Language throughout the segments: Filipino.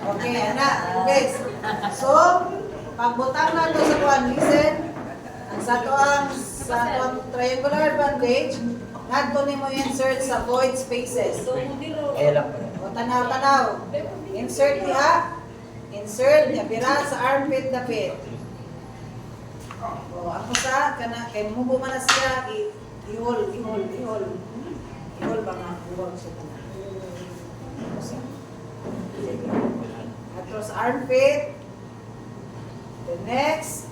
Okay, anak. Okay. So, pagbutang na ito sa kuwan, listen. Ang sa tuang triangular bandage, nadto nimo insert sa void spaces. Kaya lang po. O tanaw. Insert diha. Insert niya bira sa armpit dapit. O ako sa kana kay mubo man na siya ihol. Ihol ba nga ihol siya. Atro sa armpit. The next.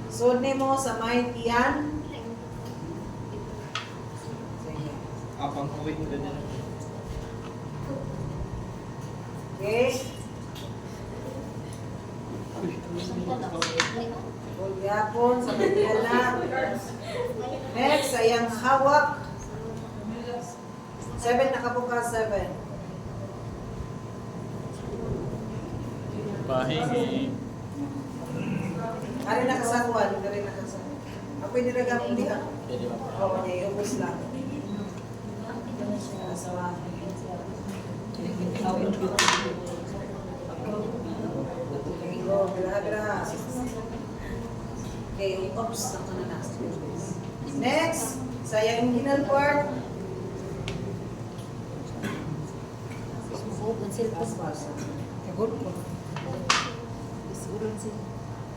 Sud nimo sa may tiyan. Sige. Apang kuwit na din. Okay. Hold yapon sa Manila. Next, ayang hawak. 7 nakabukas, 7. Pahingi. Ari nakasakuan, ari nakasakuan. Ako yung nilagam diha. Pwede ba po? Oo, niya iubos lang. Asawa. Go, bira. Okay, oops, ako na na. Next, sa yung inginal part.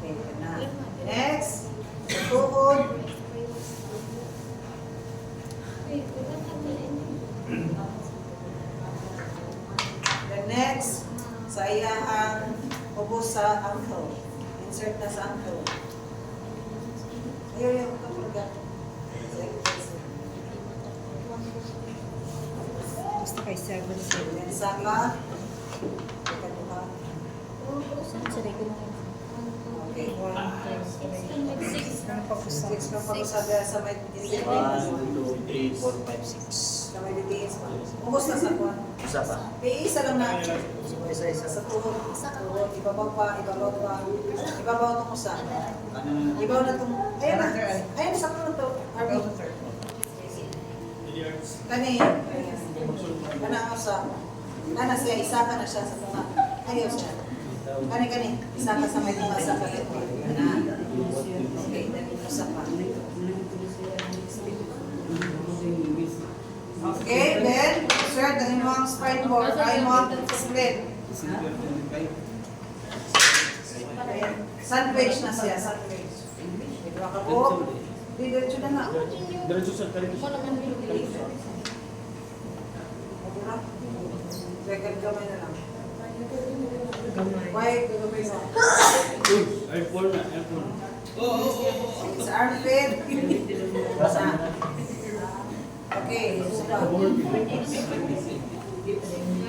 Okay, na. Next, sa tuhod. The next, sa iyahang ubos sa ankle. Insert na sa ankle. Ayaw, kapag Gusto kay 7. then saka. Ikaduha. Okay. 1, 2, 3. Ano pa po sa? 6 na pag-usabi sa may 1, 2, 3, 4, 5, 6. sa may DTS pa. Ubos na sa kuwan. Isa pa. Isa lang na. Isa. Sa tuhod. Tuhod. Ibabaw pa. Ibabaw itong usa. Ano? Ibaw na itong. Ayan na. Ayan, sakto na ito. Arby. Kani. Kana ang usa. Kana siya. Isa ka na siya sa tunga. Ayaw siya. Kani. Isa ka sa may tunga sa kalit. Kana. Okay. Then usa pa. Okay. Then, sir, dahil mo ang spine board. Ay mo ang split. Sandwich na siya. Sandwich. Ito ka po. Diretso na na. Diretso sa kalit. Second gamay na lang. Why? Gamay mo. Airport na. Sa armpit. Basa. Okay. Suba.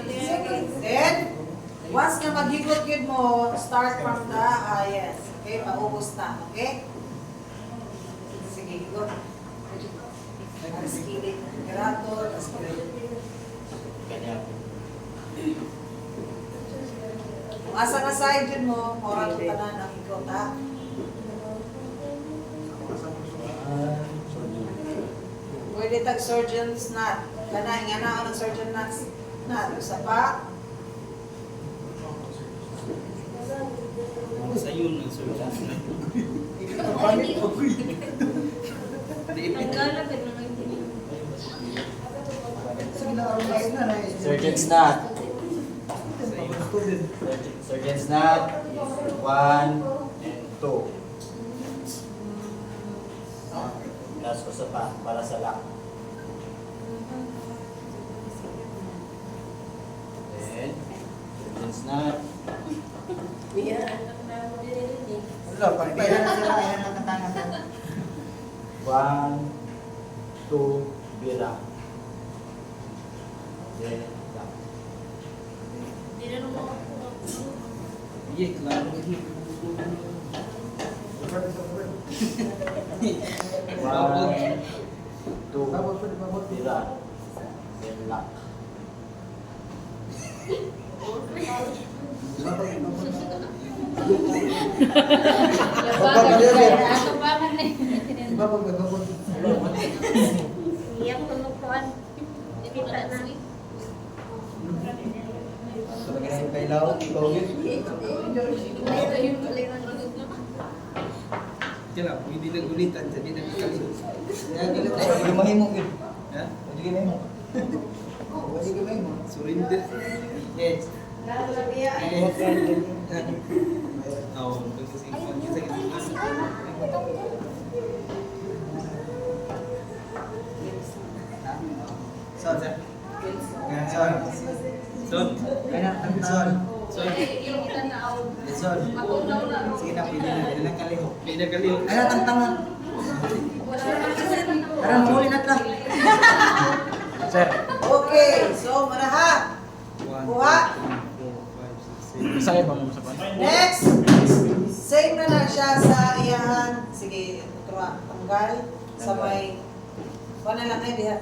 Sige. Then, once na maghigot-gid mo, start from the highest. Okay? Paubos na. Okay? Sige, higot. Aras kilid. Garato. Aras kilid. Kanya. Kung asa na side yun mo, oras ka na ng higot, ha? Pwede tag surgeon's knot. Kana, nga na ako ng surgeon knot. Isa pa. Sa yun ang surgeon. Surgeon's knot. Surgeon's knot. 1 and 2. Tapos uso pa para sa lock. Then, surgeon's knot. Wala, pagpaya na sila. Kaya nakatangan. 1, 2, bira. Then, lock. Iya, klaro. 1, 2, bira. Then, lock. Ilaw, ikaw yun. Kaya pwede nag-ulitan, jadi nagkakalit. Hindi mahimo yun. Ha? Hindi mahimo. Hindi mahimo. Surrender. Yes. Oo, kasi Son, sir. Son. Son. Anak, son. Son. Son. Sige na, pwede na. Pwede na kaliho. May nagaliw. Anak, ang tangan. Tara, mahuli na lang. Sir. Okay, so manaha. Kuha. Isa kayo ba mo sa pan? Next. Same na lang siya sa iyahan. Sige, tuwa. Tanggal. Sa may... Kuha na lang kayo diha.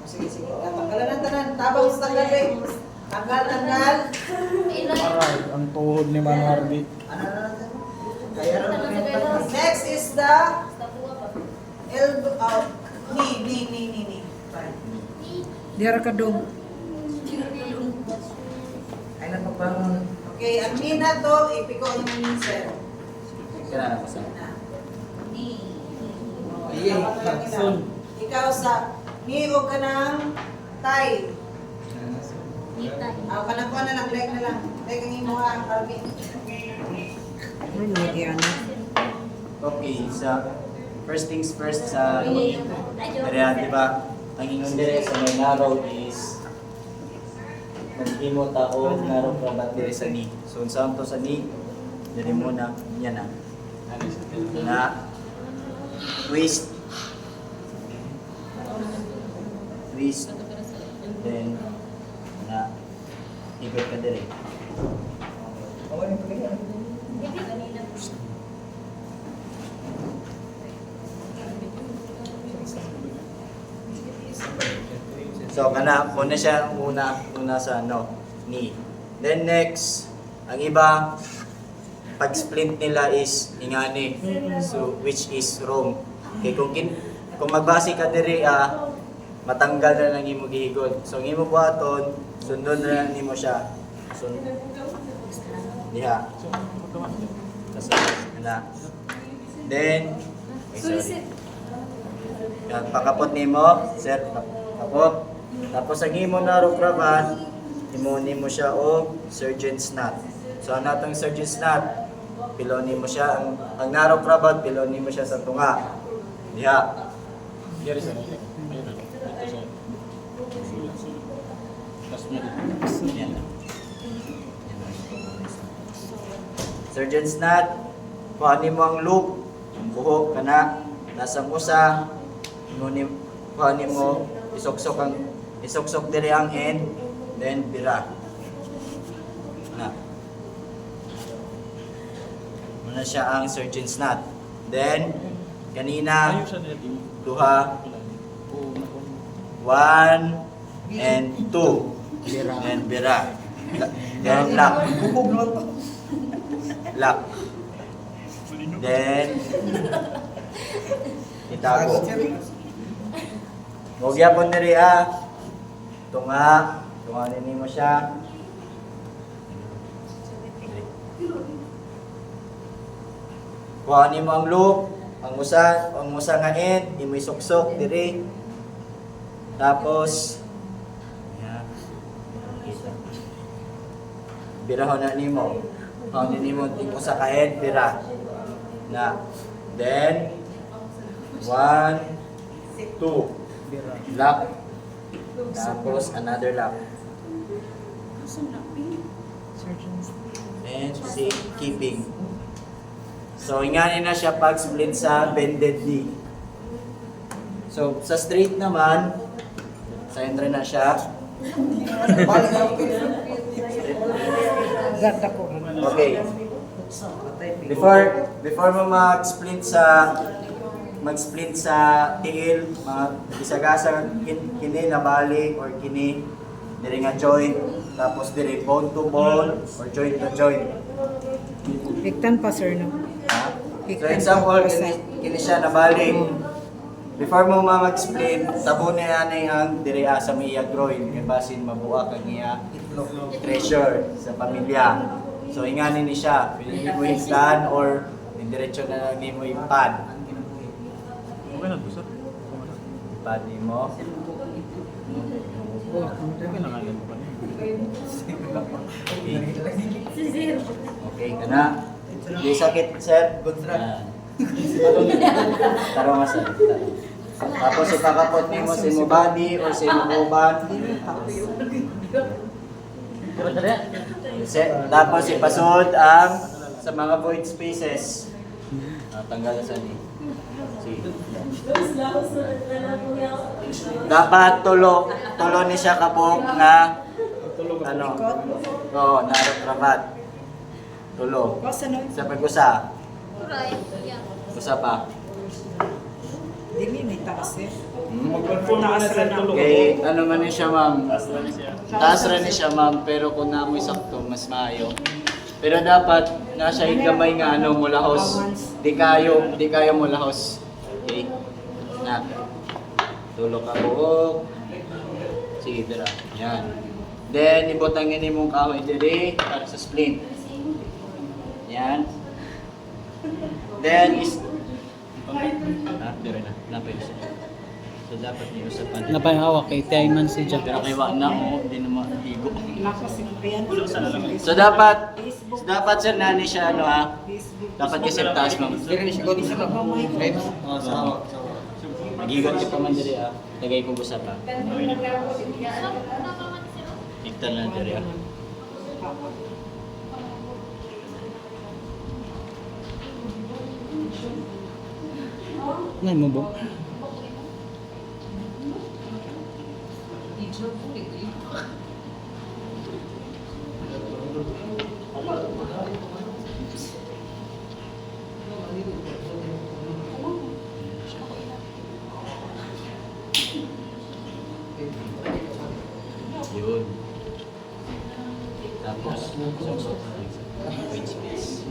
Sige, sige. Tanggalan ng tanan. Tabang sa tanggal eh. Tanggal. Alright, ang tuhod ni Mano Arby. Ano na lang? Kaya rin na yung Next is the elbow. Knee. Diara ka dong. Ay, nagpapangon. Okay, ang knee na to, ipiko yung knee, sir. Kailangan ko sa Iye, Son. Ikaw sa knee o ka ng thigh. Kanang ko na lang, leg na lang. Leg ang imo ha, Carmen. Ay, Mediana. Okay, sa first things first sa area, di ba? Ang ingon dire sa may narrow is maghimo ta o narrow krabat dire sa knee. So unsa to sa knee? Diri muna yan na twist, then na ikot ka dire. So kana muna siya una sa knee. Then next, ang iba pag splint nila is ingani. So which is wrong. Okay, kung magbase ka diri matanggal na lang imo gihigod. So ang imo buhaton, sundon na lang nimo siya. Diha. Tapos na. Then sorry. Yan, pakapot nimo, sir, pakapot. Tapos ang imo narrow krabat, nimo siya og surgeon's knot. So ang natong surgeon's knot, piloni mo siya ang narrow krabat, piloni mo siya sa tunga. Diha. Dari sana. Yan. Surgeon's knot, kuhanin mo ang loop, ang buhok kana nasa musa, kuhanin mo, isuksok diri ang end, then bira. Na. Muna siya ang surgeon's knot. Then kanina Ayun sa natin. duha, 1 and 2, and bira. Then lock. Lock. Then itago. Huwag yapon diri tunganin mo siya. Kuhanin mo ang loop, ang usa nga end, imo isuksok diri. Tapos birahon na nimo. Kuhanin nimo ting usa ka end, bira. Na. Then 1, 2, lock. Tapos another lock. And keeping. So inganin na siya pag split sa bended knee. So sa straight naman, sa entry na siya. Gata ko. Okay. Before mo mag-split sa tiil, mga isagasa kini na bali or kini diri nga joint, tapos diri bone to bone or joint to joint. Higtan pa, sir, no? So example, kini siya na bali. before mo mag-explain, tabunin natin ang diriya sa iya groin kay basin mabuha kang iya treasure sa pamilya. So inganin ni siya, pwede mo higdan or diretso na lang mo ipad. Okay na to, sir. Ipad mo. Okay lang nga po Okay. Okay ka na. Di sakit, sir. Yan. Taro nga, sir. Tapos ipakapot mo sa imo body or sa imo uban. Tapos ipasod ang sa mga void spaces. Tanggal sa ni. Sige. Dapat tulo ni siya kabuk na ano? Oo, naratrabat. Tulo. Kasi no, Sa pag-usa. Usa pa. dili may taas eh. Mag-perform na Taas sir, rin ako. tulog. Okay, ano man ni siya, ma'am? Siya. Taas rin ni siya, ma'am, pero kung namoy sakto, mas maayo. Pero dapat nasa higamay nga ano mulahos. Di kayo mulahos. Okay? Na. Tulo ka buhok. Sige, tira. Yan. Then ibutangin ni mong kahoy diri para sa splint. Yan. Then is dire na. Napay siya. So dapat niyo usapan. Napay hawak kay Tayman si Jack. Pero kay wa na mo di na maigo. Nako si Pian. So dapat sir nani siya ano ha. Dapat kasi taas mo. Dire siya godi sa friends. Oh, sa hawak. Magigot ka pa man diri ah. Tagay ko gusa pa. Iktan lang diri ah. Nay mo ba? Yun. Tapos, which is,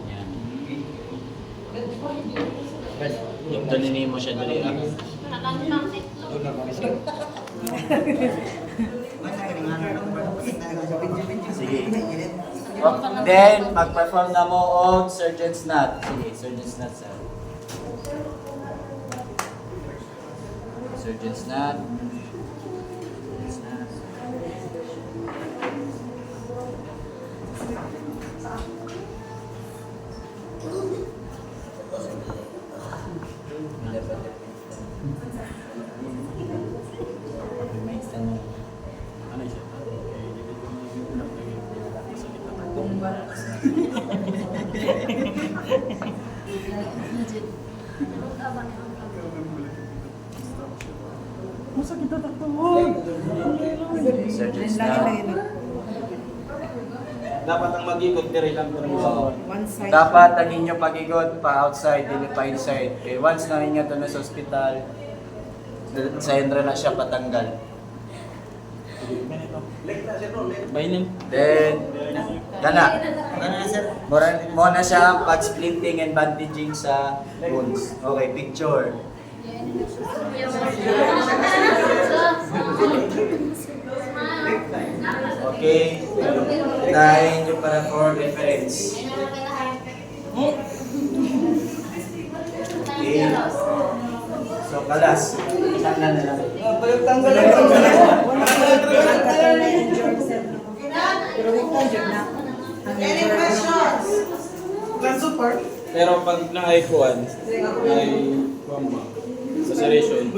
yan. Yung taninin mo siya dali ah. Sige. Then, mag-perform na mo og surgeon's knot. Sige, surgeon's knot sir. Surgeon's knot. Surgeon's knot. May tanong. Ano siya? Surgeon's knot. Dapat ang mag-ikot dire lang pero sa One side. Dapat ang inyo pagigot pa outside, dili pa inside. Okay, once na inyo to na sa ospital, sa Hendra na siya patanggal. Bainan. Then, gana. Ano na sir? Mo na siya ang pag-splitting and bandaging sa wounds. Okay, picture. Okay. Dahil nyo para for reference. Okay. So, kalas. Tanggal na lang. Tanggal na yung germ cell. Pero wait na germ na. Any questions? pero pag na-ay kuan ay sa serration